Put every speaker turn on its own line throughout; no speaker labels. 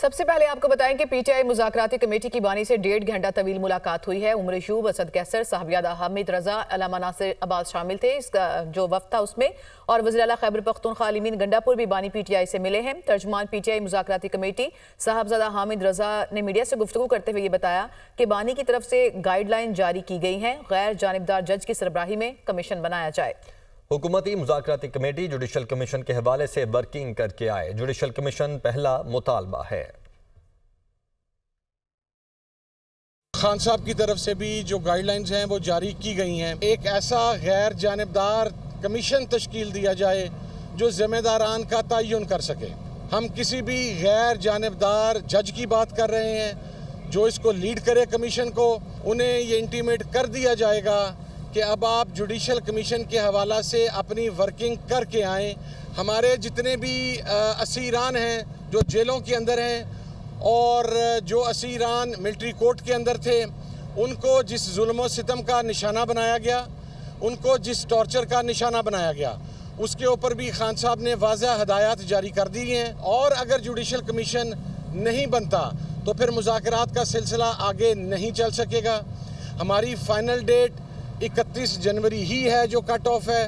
سب سے پہلے آپ کو بتائیں کہ پی ٹی آئی مذاکراتی کمیٹی کی بانی سے 1.5 گھنٹہ طویل ملاقات ہوئی ہے۔ عمر ایوب، اسد قیصر، صاحبزادہ حامد رضا، علامہ ناصر عباس شامل تھے۔ اس کا جو وفد تھا اس میں اور وزیر اعلیٰ خیبر پختونخوا امین گنڈا پور بھی بانی پی ٹی آئی سے ملے ہیں۔ ترجمان پی ٹی آئی مذاکراتی کمیٹی صاحبزادہ حامد رضا نے میڈیا سے گفتگو کرتے ہوئے یہ بتایا کہ بانی کی طرف سے گائیڈ لائن جاری کی گئی ہیں، غیر جانبدار جج کی سربراہی میں کمیشن بنایا جائے۔
حکومتی مذاکراتی کمیٹی جوڈیشل کمیشن کے حوالے سے ورکنگ کر کے آئے۔ جوڈیشل کمیشن پہلا مطالبہ ہے۔
خان صاحب کی طرف سے بھی جو گائیڈ لائنز ہیں وہ جاری کی گئی ہیں۔ ایک ایسا غیر جانبدار کمیشن تشکیل دیا جائے جو ذمہ داران کا تعین کر سکے۔ ہم کسی بھی غیر جانبدار جج کی بات کر رہے ہیں جو اس کو لیڈ کرے کمیشن کو۔ انہیں یہ انٹیمیٹ کر دیا جائے گا کہ اب آپ جوڈیشل کمیشن کے حوالہ سے اپنی ورکنگ کر کے آئیں۔ ہمارے جتنے بھی اسیران ہیں جو جیلوں کے اندر ہیں اور جو اسیران ملٹری کورٹ کے اندر تھے، ان کو جس ظلم و ستم کا نشانہ بنایا گیا، ان کو جس ٹارچر کا نشانہ بنایا گیا، اس کے اوپر بھی خان صاحب نے واضح ہدایات جاری کر دی ہیں۔ اور اگر جوڈیشل کمیشن نہیں بنتا تو پھر مذاکرات کا سلسلہ آگے نہیں چل سکے گا۔ ہماری فائنل ڈیٹ 31 جنوری ہی ہے جو کٹ آف ہے۔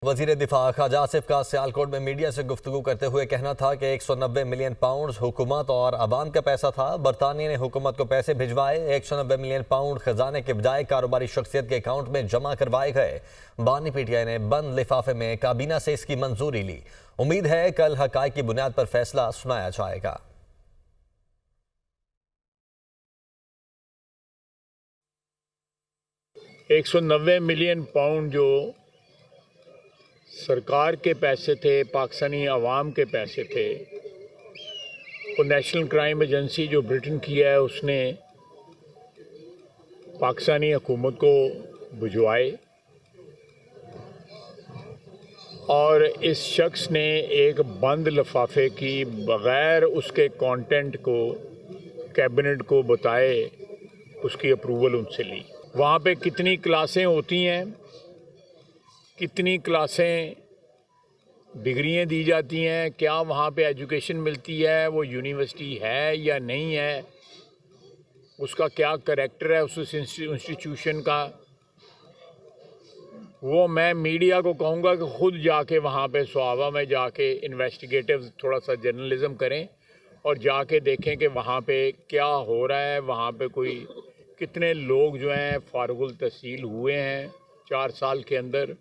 وزیر دفاع خواجہ آصف کا سیالکوٹ میں میڈیا سے گفتگو کرتے ہوئے کہنا تھا کہ 190 ملین پاؤنڈ حکومت اور عوام کا پیسہ تھا۔ برطانیہ نے حکومت کو پیسے بھجوائے۔ 190 ملین پاؤنڈ خزانے کے بجائے کاروباری شخصیت کے اکاؤنٹ میں جمع کروائے گئے۔ بانی پی ٹی آئی نے بند لفافے میں کابینہ سے اس کی منظوری لی۔ امید ہے کل حقائق کی بنیاد پر فیصلہ سنایا جائے گا۔
190 ملین پاؤنڈ جو سرکار کے پیسے تھے، پاکستانی عوام کے پیسے تھے، وہ نیشنل کرائم ایجنسی جو برٹن کی ہے اس نے پاکستانی حکومت کو بھجوائے، اور اس شخص نے ایک بند لفافے کی بغیر اس کے کانٹینٹ کو کیبنٹ کو بتائے اس کی اپروول ان سے لی۔ وہاں پہ کتنی کلاسیں ہوتی ہیں، کتنی کلاسیں ڈگریاں دی جاتی ہیں، کیا وہاں پہ ایجوکیشن ملتی ہے، وہ یونیورسٹی ہے یا نہیں ہے، اس کا کیا کریکٹر ہے اس انسٹیٹیوشن کا، وہ میں میڈیا کو کہوں گا کہ خود جا کے وہاں پہ صحابہ میں جا کے انویسٹیگیٹو تھوڑا سا جرنلزم کریں اور جا کے دیکھیں کہ وہاں پہ کیا ہو رہا ہے، وہاں پہ کوئی کتنے لوگ جو ہیں فارغ التحصیل ہوئے ہیں 4 سال کے اندر،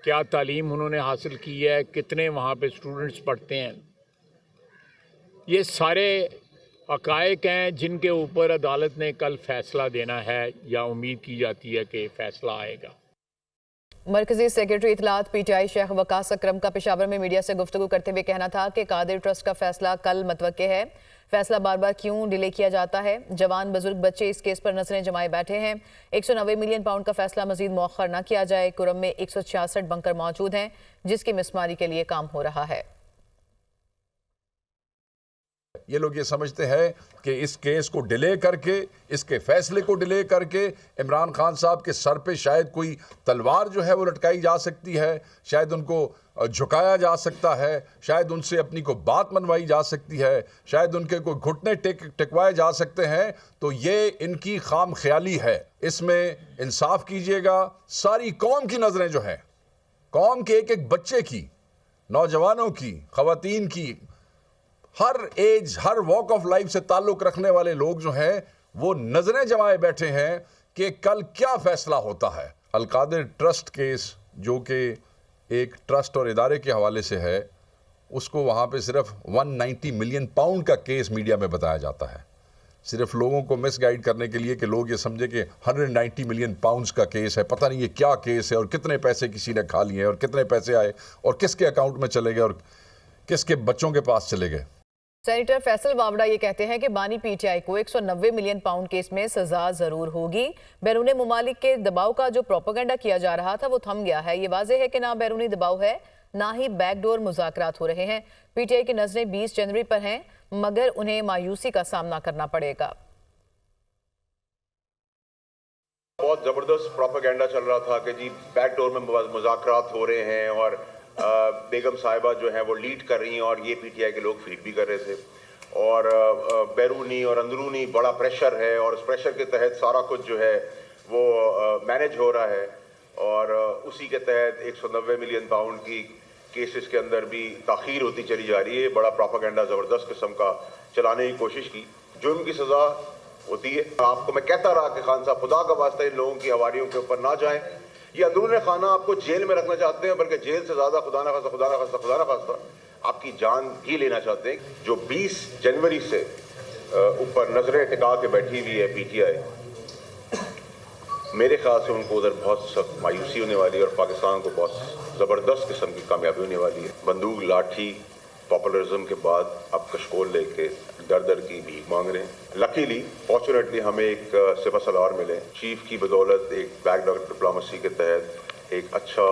کیا تعلیم انہوں نے حاصل کی ہے، کتنے وہاں پہ اسٹوڈنٹس پڑھتے ہیں۔ یہ سارے حقائق ہیں جن کے اوپر عدالت نے کل فیصلہ دینا ہے یا امید کی جاتی ہے کہ فیصلہ آئے گا۔
مرکزی سیکرٹری اطلاعات پی ٹی آئی شیخ وقاص اکرم کا پشاور میں میڈیا سے گفتگو کرتے ہوئے کہنا تھا کہ قادر ٹرسٹ کا فیصلہ کل متوقع ہے۔ فیصلہ بار بار کیوں ڈیلے کیا جاتا ہے؟ جوان بزرگ بچے اس کیس پر نظریں جمائے بیٹھے ہیں۔ 190 ملین پاؤنڈ کا فیصلہ مزید مؤخر نہ کیا جائے۔ کرم میں 166 بنکر موجود ہیں جس کی مسماری کے لیے کام ہو رہا ہے۔
یہ لوگ یہ سمجھتے ہیں کہ اس کیس کو ڈیلے کر کے، اس کے فیصلے کو ڈیلے کر کے عمران خان صاحب کے سر پہ شاید کوئی تلوار جو ہے وہ لٹکائی جا سکتی ہے، شاید ان کو جھکایا جا سکتا ہے، شاید ان سے اپنی کوئی بات منوائی جا سکتی ہے، شاید ان کے کوئی گھٹنے ٹکوائے جا سکتے ہیں۔ تو یہ ان کی خام خیالی ہے۔ اس میں انصاف کیجئے گا۔ ساری قوم کی نظریں جو ہیں، قوم کے ایک ایک بچے کی، نوجوانوں کی، خواتین کی، ہر ایج، ہر واک آف لائف سے تعلق رکھنے والے لوگ جو ہیں وہ نظریں جمائے بیٹھے ہیں کہ کل کیا فیصلہ ہوتا ہے۔ القادر ٹرسٹ کیس جو کہ ایک ٹرسٹ اور ادارے کے حوالے سے ہے، اس کو وہاں پہ صرف 190 ملین پاؤنڈ کا کیس میڈیا میں بتایا جاتا ہے، صرف لوگوں کو مس گائیڈ کرنے کے لیے کہ لوگ یہ سمجھے کہ 190 ملین پاؤنڈز کا کیس ہے، پتہ نہیں یہ کیا کیس ہے اور کتنے پیسے کسی نے کھا لیے اور کتنے پیسے آئے اور کس کے اکاؤنٹ میں چلے گئے اور کس کے بچوں کے پاس چلے گئے۔
سینیٹر فیصل واوڈا یہ کہتے ہیں کہ بانی پی ٹی آئی کو 190 ملین پاؤنڈ کیس میں سزا ضرور ہوگی۔ بیرون ممالک کے دباؤ کا جو پروپیگنڈا کیا جا رہا تھا وہ تھم گیا ہے۔ یہ واضح ہے کہ نہ بیرونی دباؤ ہے نہ ہی بیک ڈور مذاکرات ہو رہے ہیں۔ پی ٹی آئی کی نظریں 20 جنوری پر ہیں مگر انہیں مایوسی کا سامنا کرنا پڑے گا۔
بہت زبردست پروپیگنڈا چل رہا تھا کہ جی بیک ڈور میں مذاکرات ہو رہے ہیں اور بیگم صاحبہ جو ہیں وہ لیڈ کر رہی ہیں اور یہ پی ٹی آئی کے لوگ فیڈ بھی کر رہے تھے۔ اور بیرونی اور اندرونی بڑا پریشر ہے اور اس پریشر کے تحت سارا کچھ جو ہے وہ مینج ہو رہا ہے اور اسی کے تحت 190 ملین پاؤنڈ کی کیسز کے اندر بھی تاخیر ہوتی چلی جا رہی ہے. بڑا پروپیگنڈا زبردست قسم کا چلانے کی کوشش کی. جرم کی سزا ہوتی ہے. آپ کو میں کہتا رہا کہ خان صاحب خدا کا واسطہ ان لوگوں کی ہواریوں کے اوپر نہ جائیں. یہ اندرون خانہ آپ کو جیل میں رکھنا چاہتے ہیں بلکہ جیل سے زیادہ خدا نہ خواستہ آپ کی جان بھی لینا چاہتے ہیں. جو 20 جنوری سے اوپر نظریں ٹکا کے بیٹھی ہوئی ہے پی ٹی آئی, میرے خیال سے ان کو ادھر بہت سخت مایوسی ہونے والی ہے اور پاکستان کو بہت زبردست قسم کی کامیابی ہونے والی ہے. بندوق لاٹھی پاپولرزم کے بعد اب کشکول لے کے در کی بھیک مانگ رہے ہیں. لکیلی فارچونیٹلی ہمیں ایک سپہ سالار ملے چیف کی بدولت, ایک بیک ڈور ڈپلومیسی کے تحت ایک اچھا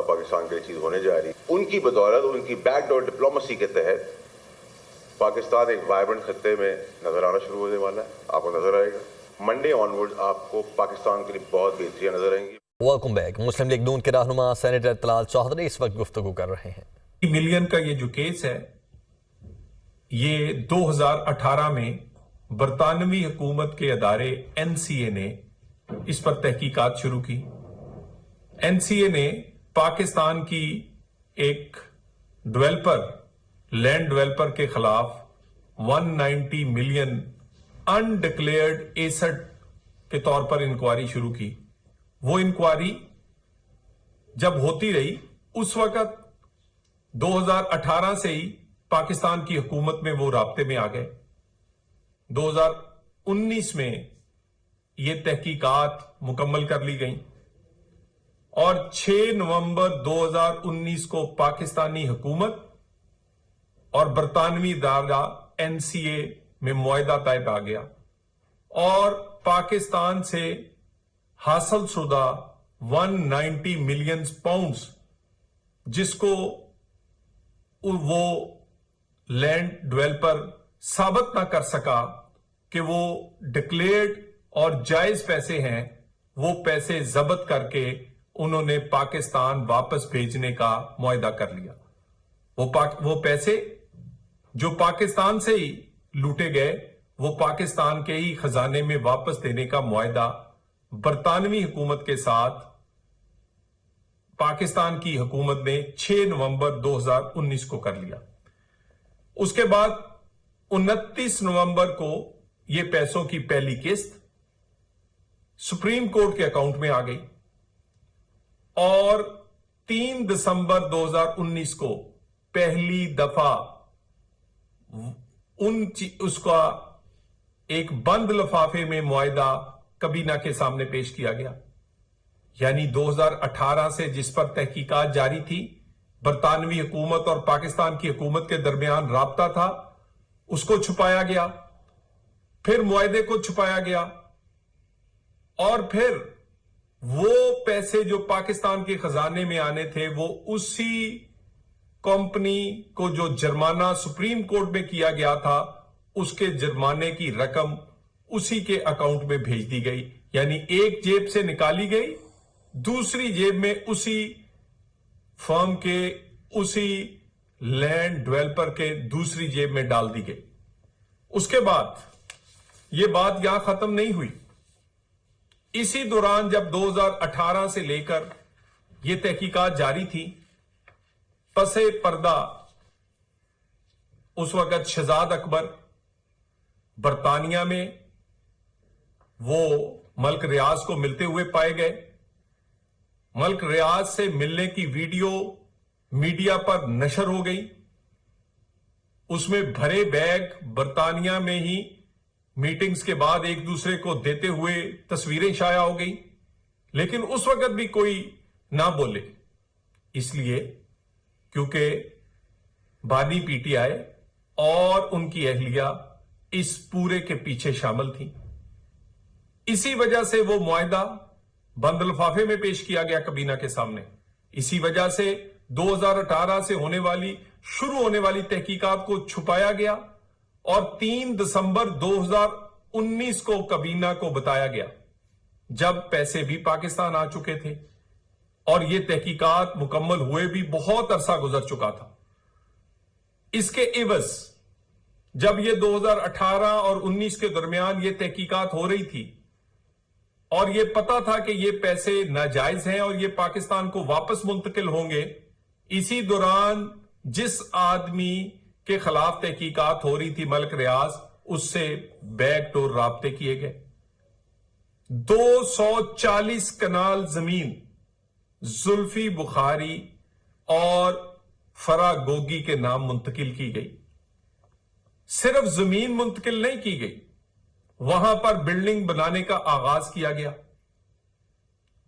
پاکستان کے لیے چیز ہونے جا رہی. ان کی بدولت, ان کی بیک ڈور ڈپلومیسی کے تحت پاکستان ایک وائبرنٹ خطے میں نظر آنا شروع ہونے والا ہے. آپ کو نظر آئے گا منڈے آنورڈ آپ کو پاکستان کے لیے بہت بہتریاں نظر آئیں گی.
Welcome back. مسلم لیگ نون کے رہنما سینیٹر طلال چودھری اس وقت گفتگو کر رہے ہیں.
ملین کا یہ جو کیس ہے یہ 2018 میں برطانوی حکومت کے ادارے این سی اے نے اس پر تحقیقات شروع کی. این سی اے نے پاکستان کی ایک لینڈ ڈیولپر کے خلاف 190 ملین انڈکلیئرڈ ایسٹ کے طور پر انکوائری شروع کی. وہ انکوائری جب ہوتی رہی اس وقت 2018 سے ہی پاکستان کی حکومت میں وہ رابطے میں آ گئے. 2019 میں یہ تحقیقات مکمل کر لی گئیں اور 6 نومبر 2019 کو پاکستانی حکومت اور برطانوی ادارہ این سی اے میں معاہدہ طے پا گیا اور پاکستان سے حاصل شدہ 190 ملین پاؤنڈز جس کو وہ لینڈ ڈیولپر ثابت نہ کر سکا کہ وہ ڈکلیئرڈ اور جائز پیسے ہیں, وہ پیسے ضبط کر کے انہوں نے پاکستان واپس بھیجنے کا معاہدہ کر لیا. وہ پیسے جو پاکستان سے ہی لوٹے گئے وہ پاکستان کے ہی خزانے میں واپس دینے کا معاہدہ برطانوی حکومت کے ساتھ پاکستان کی حکومت نے 6 نومبر 2019 کو کر لیا. اس کے بعد 29 نومبر کو یہ پیسوں کی پہلی قسط سپریم کورٹ کے اکاؤنٹ میں آ گئی اور 3 دسمبر 2019 کو پہلی دفعہ اس کا ایک بند لفافے میں معاہدہ کابینہ کے سامنے پیش کیا گیا. یعنی 2018 سے جس پر تحقیقات جاری تھی, برطانوی حکومت اور پاکستان کی حکومت کے درمیان رابطہ تھا, اس کو چھپایا گیا, پھر معاہدے کو چھپایا گیا اور پھر وہ پیسے جو پاکستان کے خزانے میں آنے تھے وہ اسی کمپنی کو جو جرمانہ سپریم کورٹ میں کیا گیا تھا اس کے جرمانے کی رقم اسی کے اکاؤنٹ میں بھیج دی گئی. یعنی ایک جیب سے نکالی گئی, دوسری جیب میں اسی فرم کے اسی لینڈ ڈیولپر کے دوسری جیب میں ڈال دی گئی. اس کے بعد یہ بات یہاں ختم نہیں ہوئی. اسی دوران جب 2018 سے لے کر یہ تحقیقات جاری تھی, پس پردہ اس وقت شہزاد اکبر برطانیہ میں وہ ملک ریاض کو ملتے ہوئے پائے گئے. ملک ریاض سے ملنے کی ویڈیو میڈیا پر نشر ہو گئی. اس میں بھرے بیگ برطانیہ میں ہی میٹنگز کے بعد ایک دوسرے کو دیتے ہوئے تصویریں شائع ہو گئی, لیکن اس وقت بھی کوئی نہ بولے, اس لیے کیونکہ بانی پی ٹی آئی اور ان کی اہلیہ اس پورے کے پیچھے شامل تھی. اسی وجہ سے وہ معاہدہ بند لفافے میں پیش کیا گیا کابینہ کے سامنے. اسی وجہ سے 2018 سے شروع ہونے والی تحقیقات کو چھپایا گیا اور 3 دسمبر 2019 کو کابینہ کو بتایا گیا جب پیسے بھی پاکستان آ چکے تھے اور یہ تحقیقات مکمل ہوئے بھی بہت عرصہ گزر چکا تھا. اس کے عوض جب یہ 2018 اور 19 کے درمیان یہ تحقیقات ہو رہی تھی اور یہ پتا تھا کہ یہ پیسے ناجائز ہیں اور یہ پاکستان کو واپس منتقل ہوں گے، اسی دوران جس آدمی کے خلاف تحقیقات ہو رہی تھی ملک ریاض، اس سے بیک ڈور رابطے کیے گئے۔ 240 کنال زمین زلفی بخاری اور فرا گوگی کے نام منتقل کی گئی۔ صرف زمین منتقل نہیں کی گئی، وہاں پر بلڈنگ بنانے کا آغاز کیا گیا۔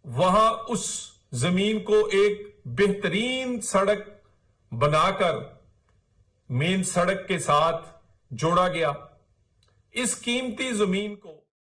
وہاں اس زمین کو ایک بہترین سڑک بنا کر مین سڑک کے ساتھ جوڑا گیا۔ اس قیمتی زمین کو